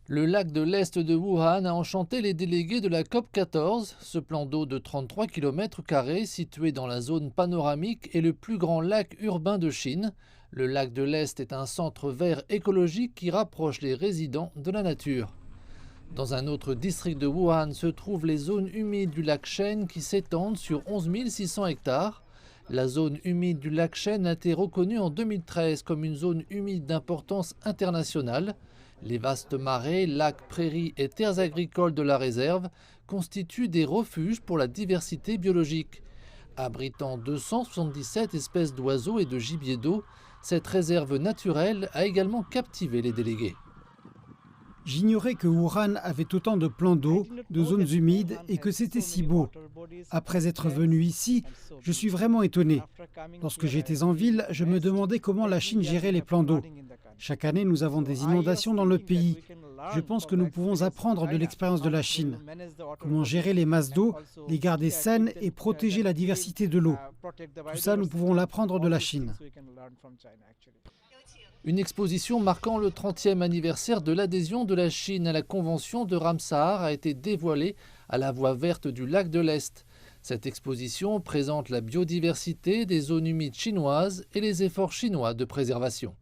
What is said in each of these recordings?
Le lac de l'Est de Wuhan a enchanté les délégués de la COP 14. Ce plan d'eau de 33 km², situé dans la zone panoramique, est le plus grand lac urbain de Chine. Le lac de l'Est est un centre vert écologique qui rapproche les résidents de la nature. Dans un autre district de Wuhan se trouvent les zones humides du lac Shen qui s'étendent sur 11 600 hectares. La zone humide du lac Shen a été reconnue en 2013 comme une zone humide d'importance internationale. Les vastes marais, lacs, prairies et terres agricoles de la réserve constituent des refuges pour la diversité biologique. Abritant 277 espèces d'oiseaux et de gibier d'eau, cette réserve naturelle a également captivé les délégués. J'ignorais que Wuhan avait autant de plans d'eau, de zones humides et que c'était si beau. Après être venu ici, je suis vraiment étonné. Lorsque j'étais en ville, je me demandais comment la Chine gérait les plans d'eau. Chaque année, nous avons des inondations dans le pays. Je pense que nous pouvons apprendre de l'expérience de la Chine. Comment gérer les masses d'eau, les garder saines et protéger la diversité de l'eau. Tout ça, nous pouvons l'apprendre de la Chine. Une exposition marquant le 30e anniversaire de l'adhésion de la Chine à la Convention de Ramsar a été dévoilée à la voie verte du lac de l'Est. Cette exposition présente la biodiversité des zones humides chinoises et les efforts chinois de préservation.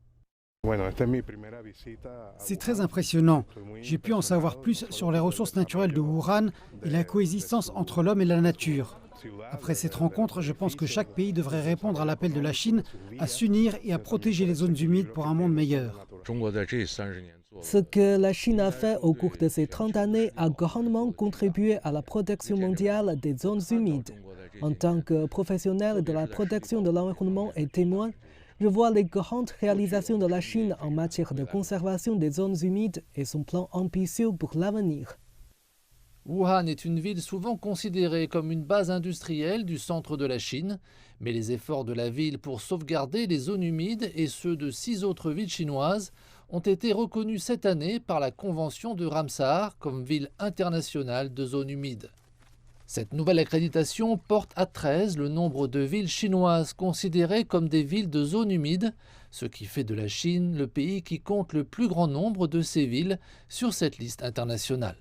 C'est très impressionnant. J'ai pu en savoir plus sur les ressources naturelles de Wuhan et la coexistence entre l'homme et la nature. Après cette rencontre, je pense que chaque pays devrait répondre à l'appel de la Chine à s'unir et à protéger les zones humides pour un monde meilleur. Ce que la Chine a fait au cours de ces 30 années a grandement contribué à la protection mondiale des zones humides. En tant que professionnel de la protection de l'environnement et témoin, je vois les grandes réalisations de la Chine en matière de conservation des zones humides et son plan ambitieux pour l'avenir. Wuhan est une ville souvent considérée comme une base industrielle du centre de la Chine, mais les efforts de la ville pour sauvegarder les zones humides et ceux de 6 autres villes chinoises ont été reconnus cette année par la Convention de Ramsar comme ville internationale de zones humides. Cette nouvelle accréditation porte à 13 le nombre de villes chinoises considérées comme des villes de zones humides, ce qui fait de la Chine le pays qui compte le plus grand nombre de ces villes sur cette liste internationale.